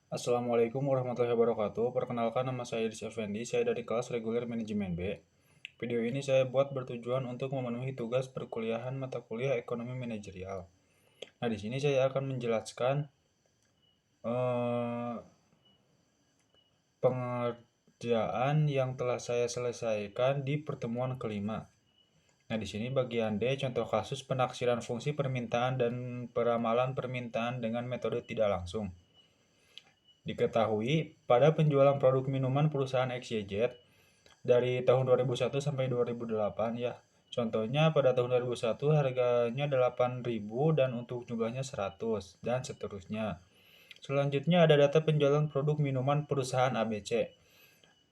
Assalamualaikum warahmatullahi wabarakatuh. Perkenalkan nama saya Idris Effendi, saya dari kelas reguler manajemen B. Video ini saya buat bertujuan untuk memenuhi tugas perkuliahan mata kuliah ekonomi manajerial. Nah, di sini saya akan menjelaskan eh, pengerjaan yang telah saya selesaikan di pertemuan kelima. Nah, di sini bagian D, contoh kasus penaksiran fungsi permintaan dan peramalan permintaan dengan metode tidak langsung. Diketahui, pada penjualan produk minuman perusahaan XYZ dari tahun 2001 sampai 2008 ya. Contohnya pada tahun 2001 harganya 8.000 dan untuk jumlahnya 100 dan seterusnya. Selanjutnya ada data penjualan produk minuman perusahaan ABC.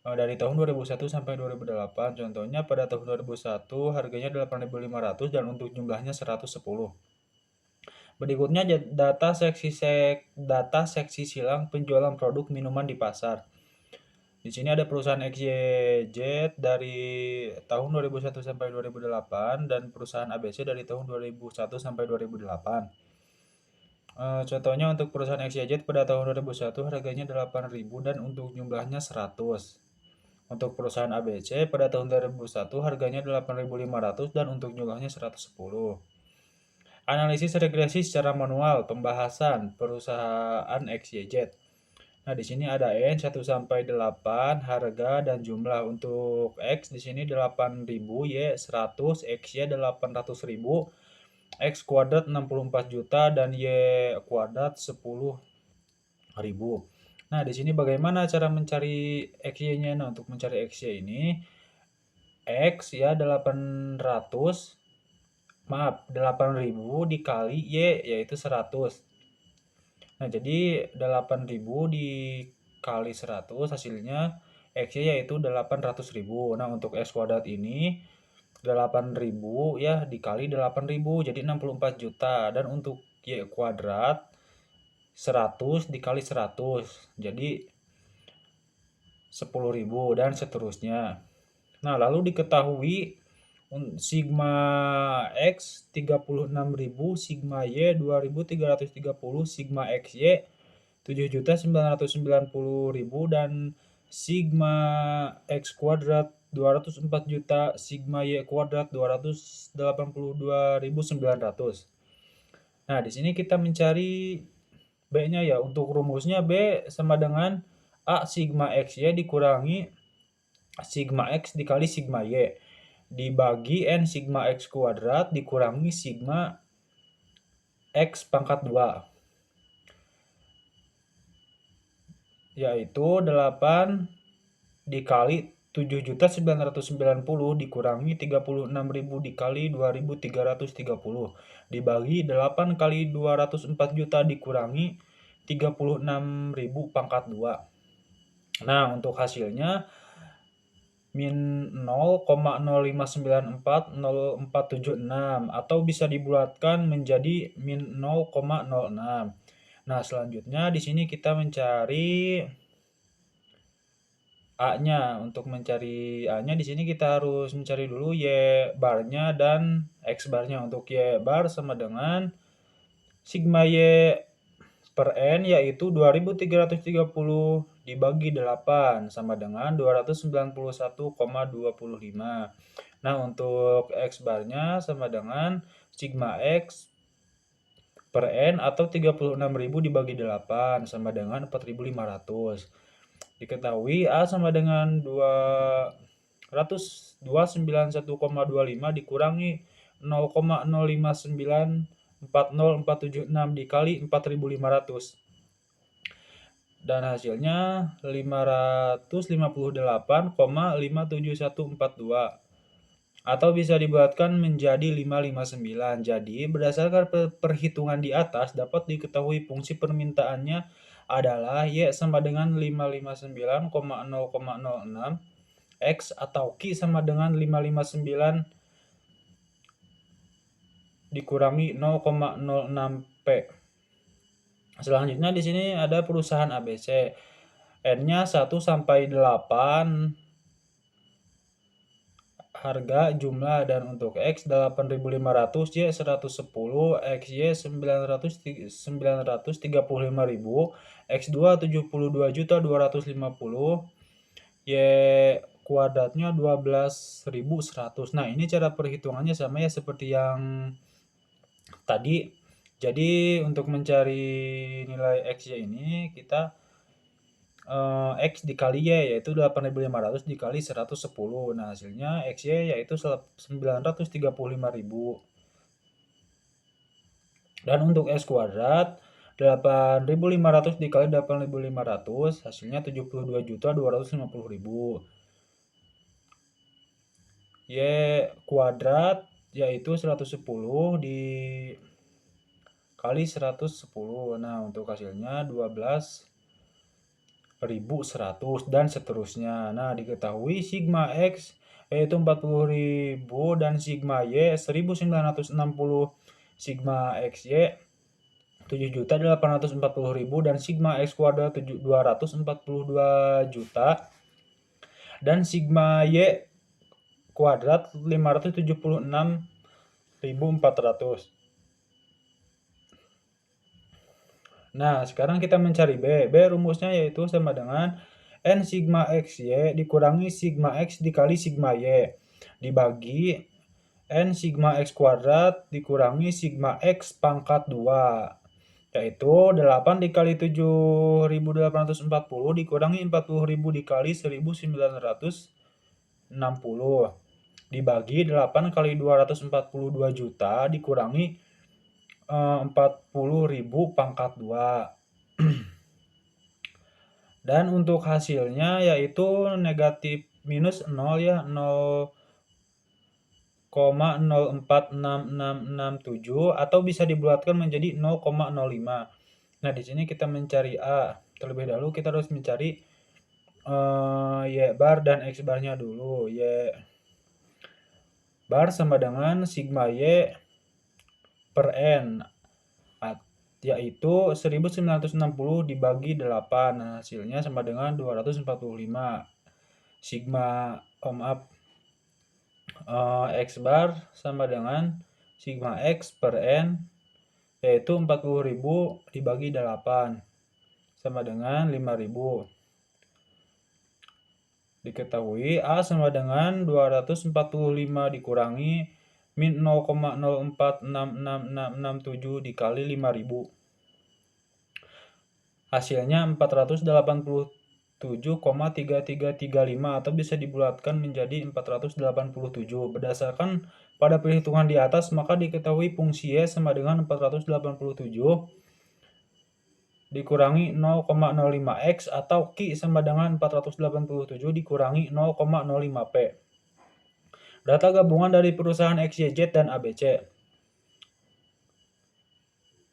Dari tahun 2001 sampai 2008, contohnya pada tahun 2001 harganya 8.500 dan untuk jumlahnya 110. Berikutnya data seksi silang penjualan produk minuman di pasar. Di sini ada perusahaan XYZ dari tahun 2001 sampai 2008 dan perusahaan ABC dari tahun 2001 sampai 2008. Contohnya untuk perusahaan XYZ pada tahun 2001 harganya 8.000 dan untuk jumlahnya 100. Untuk perusahaan ABC pada tahun 2001 harganya 8.500 dan untuk jumlahnya 110. Analisis regresi secara manual pembahasan perusahaan XYZ. Nah, di sini ada N 1 sampai 8 harga dan jumlah. Untuk X di sini 8.000, Y 100, XY 800.000, X kuadrat 64 juta dan Y kuadrat 10.000. Nah, di sini bagaimana cara mencari XY-nya? Nah, untuk mencari XY ini X ya 800, maaf, 8.000 dikali Y yaitu 100. Nah, jadi 8.000 dikali 100 hasilnya X-nya yaitu 800.000. Nah, untuk X kuadrat ini 8.000 ya dikali 8.000 jadi 64 juta. Dan untuk Y kuadrat 100 dikali 100 jadi 10.000 dan seterusnya. Nah, lalu diketahui sigma X 36.000, sigma Y 2.330, sigma XY 7.990.000 dan sigma X kuadrat 204 juta, sigma Y kuadrat 282.900. Nah, di sini kita mencari B-nya ya. Untuk rumusnya B sama dengan A sigma XY dikurangi sigma X dikali sigma Y dibagi N sigma X kuadrat dikurangi sigma X pangkat 2. Yaitu 8 dikali 7.990 dikurangi 36.000 dikali 2.330 dibagi 8 kali 204 juta dikurangi 36.000 pangkat 2. Nah, untuk hasilnya min 0,0594046 atau bisa dibulatkan menjadi min 0,06. Nah, selanjutnya di sini kita mencari A-nya. Untuk mencari A-nya di sini kita harus mencari dulu Y barnya dan X barnya. Untuk Y bar sama dengan sigma Y per N yaitu 2.330 dibagi 8 sama dengan 291,25. Nah, untuk X barnya sama dengan sigma X per N atau 36.000 dibagi 8 sama dengan 4.500. Diketahui A sama dengan 291,25 dikurangi 0,05940476 dikali 4.500. Dan hasilnya 558,57142 atau bisa dibuatkan menjadi 559. Jadi, berdasarkan perhitungan di atas dapat diketahui fungsi permintaannya adalah Y sama dengan 559,0,06 X atau Q sama dengan 559 dikurangi 0,06 P. Selanjutnya di sini ada perusahaan ABC. N-nya 1 sampai 8 harga, jumlah, dan untuk X 8.500, Y 110, XY 935.000, X2 72.250, Y kuadratnya 12.100. Nah, ini cara perhitungannya sama ya seperti yang tadi. Jadi untuk mencari nilai XY ini kita X dikali Y yaitu 8.500 dikali 110. Nah, hasilnya XY yaitu 935.000. Dan untuk X kuadrat 8.500 dikali 8.500 hasilnya 72.250.000. Y kuadrat yaitu 110 dikali 110. Nah, untuk hasilnya 12.100 dan seterusnya. Nah, diketahui sigma X yaitu 40.000 dan sigma Y 1.960, sigma XY 7.840.000 dan sigma X kuadrat 242 juta dan sigma Y kuadrat 576.400. Nah, sekarang kita mencari B. B rumusnya yaitu sama dengan N sigma XY dikurangi sigma X dikali sigma Y dibagi N sigma X kuadrat dikurangi sigma X pangkat 2. Yaitu 8 dikali 7.840 dikurangi 40.000 dikali 1.960 dibagi 8 kali 242 juta dikurangi 40.000 pangkat 2. Dan untuk hasilnya yaitu negatif minus 0 ya, 0,046667 atau bisa dibulatkan menjadi 0,05. Nah, di sini kita mencari A. Terlebih dahulu kita harus mencari Y bar dan X barnya dulu. Y bar sama dengan sigma Y per N yaitu 1960 dibagi 8. Nah, hasilnya sama dengan 245. Sigma X bar sama dengan sigma X per N yaitu 40.000 dibagi 8 sama dengan 5.000. Diketahui A sama dengan 245 dikurangi min 0,046667 dikali 5.000. Hasilnya 487,3335 atau bisa dibulatkan menjadi 487. Berdasarkan pada perhitungan di atas, maka diketahui fungsi Y sama dengan 487 dikurangi 0,05x atau Q sama dengan 487 dikurangi 0,05P. Data gabungan dari perusahaan XYZ dan ABC.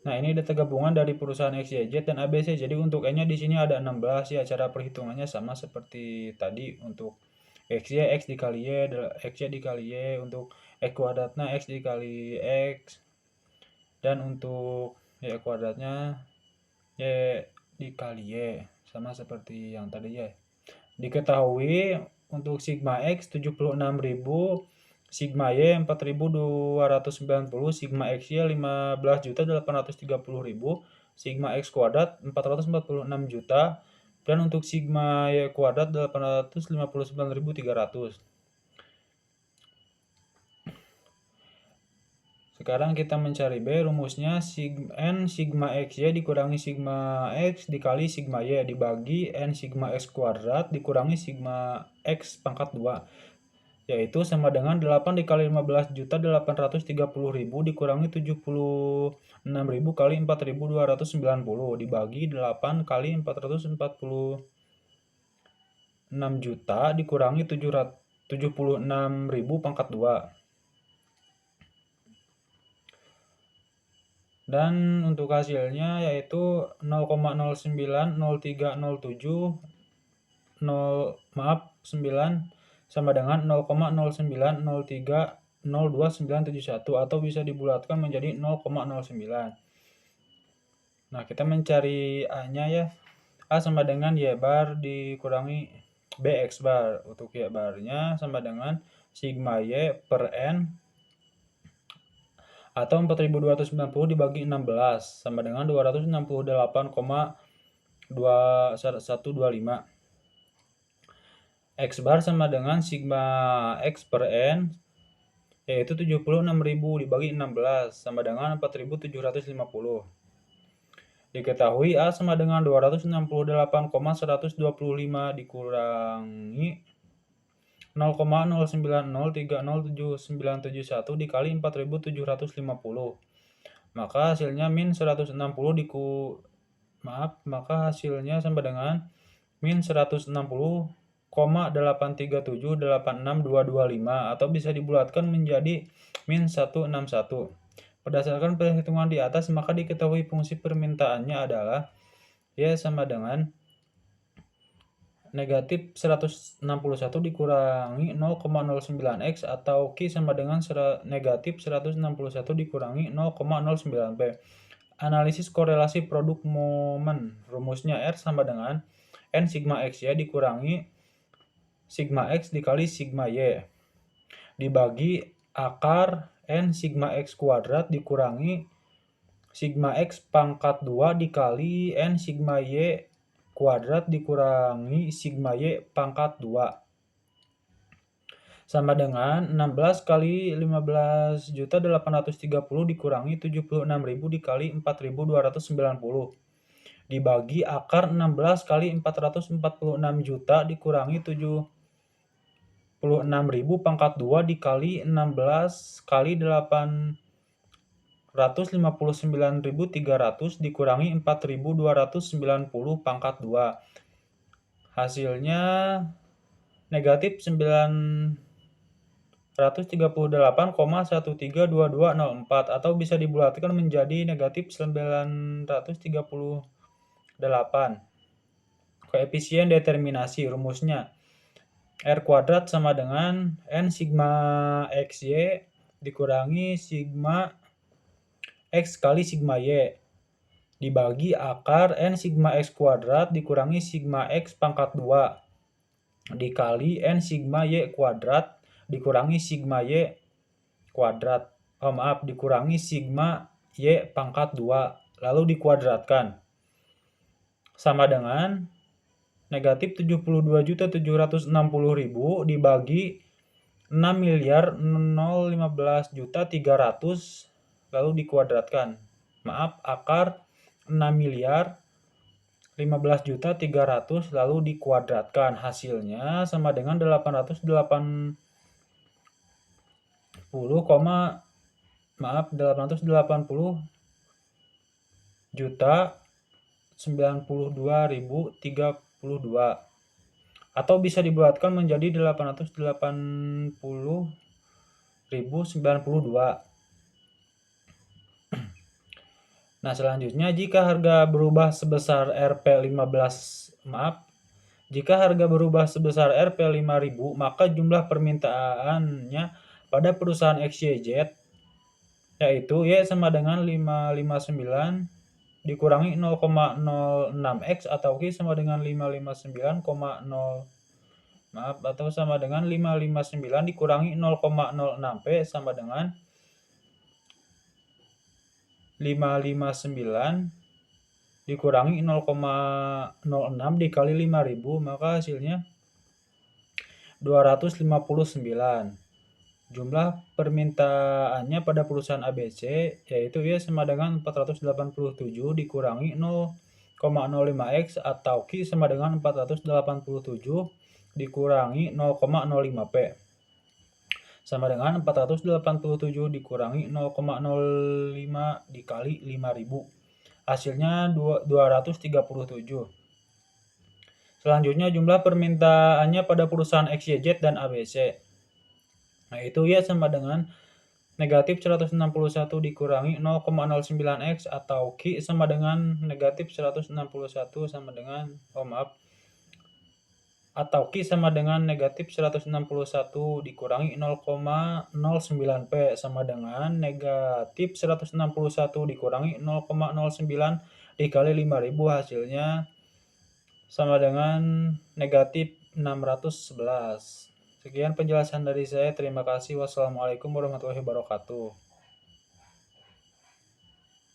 Nah, ini data gabungan dari perusahaan XYZ dan ABC. Jadi untuk N-nya di sini ada 16 ya. Cara perhitungannya sama seperti tadi untuk XY, X dikali Y, XY dikali Y. Untuk X kuadratnya X dikali X. Dan untuk Y kuadratnya Y dikali Y. Sama seperti yang tadi ya. Diketahui untuk sigma X 76.000, sigma Y 4.290, sigma XY 15.830.000, sigma X kuadrat 446 juta, dan untuk sigma Y kuadrat 859.300. Sekarang kita mencari B, rumusnya N sigma XY dikurangi sigma X dikali sigma Y dibagi N sigma X kuadrat dikurangi sigma X pangkat 2. Yaitu sama dengan 8 dikali 15.830.000 dikurangi 76.000 kali 4.290 dibagi 8 kali 446 juta dikurangi 76.000 pangkat 2. Dan untuk hasilnya yaitu 0,090307 9 sama dengan 0,09030291 atau bisa dibulatkan menjadi 0,09. Nah, kita mencari A-nya ya. A sama dengan Y bar dikurangi BX bar. Untuk Y barnya sama dengan sigma Y per N atau 4290 dibagi 16 sama dengan 268,2125. X bar sama dengan sigma X per N yaitu 76.000 dibagi 16 sama dengan 4.750. Diketahui A sama dengan 268,125 dikurangi 0,090307971 dikali 4.750. Maka hasilnya min 160 maka hasilnya sama dengan min 160,83786,225 atau bisa dibulatkan menjadi min 161. Berdasarkan perhitungan di atas, maka diketahui fungsi permintaannya adalah Y sama dengan negatif 161 dikurangi 0,09x atau Q sama dengan negatif 161 dikurangi 0,09p. Analisis korelasi produk momen. Rumusnya R sama dengan N sigma X Y dikurangi sigma X dikali sigma Y dibagi akar N sigma X kuadrat dikurangi sigma X pangkat 2 dikali N sigma Y kuadrat dikurangi sigma Y pangkat 2 sama dengan 16 kali 15.830 dikurangi 76.000 dikali 4.290 dibagi akar 16 kali 446 juta dikurangi 76.000 pangkat 2 dikali 16 kali 859.300 dikurangi 4.290 pangkat 2. Hasilnya negatif 938,132204 atau bisa dibulatkan menjadi negatif 938. Koefisien determinasi rumusnya R kuadrat sama dengan N sigma XY dikurangi sigma X kali sigma Y dibagi akar N sigma X kuadrat dikurangi sigma X pangkat 2 dikali N sigma Y kuadrat dikurangi sigma Y kuadrat. Dikurangi sigma Y pangkat 2 lalu dikuadratkan. Sama dengan negatif 72.760.000 dibagi 6.015.300 lalu dikuadratkan. Akar 6.015.300 lalu dikuadratkan. Hasilnya sama dengan 880 juta 92.032 atau bisa dibulatkan menjadi 880.092. Nah, selanjutnya jika harga berubah sebesar jika harga berubah sebesar Rp 5.000, maka jumlah permintaannya pada perusahaan XYZ yaitu Y sama dengan 559 dikurangi 0,06x atau Q sama dengan 559,0 atau sama dengan 559 dikurangi 0,06p sama dengan 559 dikurangi 0,06 dikali 5.000, maka hasilnya 259. Jumlah permintaannya pada perusahaan ABC yaitu Y sama dengan 487 dikurangi 0,05x atau Q sama dengan 487 dikurangi 0,05p sama dengan 487 dikurangi 0,05 dikali 5.000. Hasilnya 237. Selanjutnya jumlah permintaannya pada perusahaan XYZ dan ABC. Nah, itu Y sama dengan negatif 161 dikurangi 0,09x atau Q sama dengan negatif 161 sama dengan atau Q sama dengan negatif 161 dikurangi 0,09p sama dengan negatif 161 dikurangi 0,09 dikali 5.000 hasilnya sama dengan negatif 611. Sekian penjelasan dari saya. Terima kasih. Wassalamualaikum warahmatullahi wabarakatuh.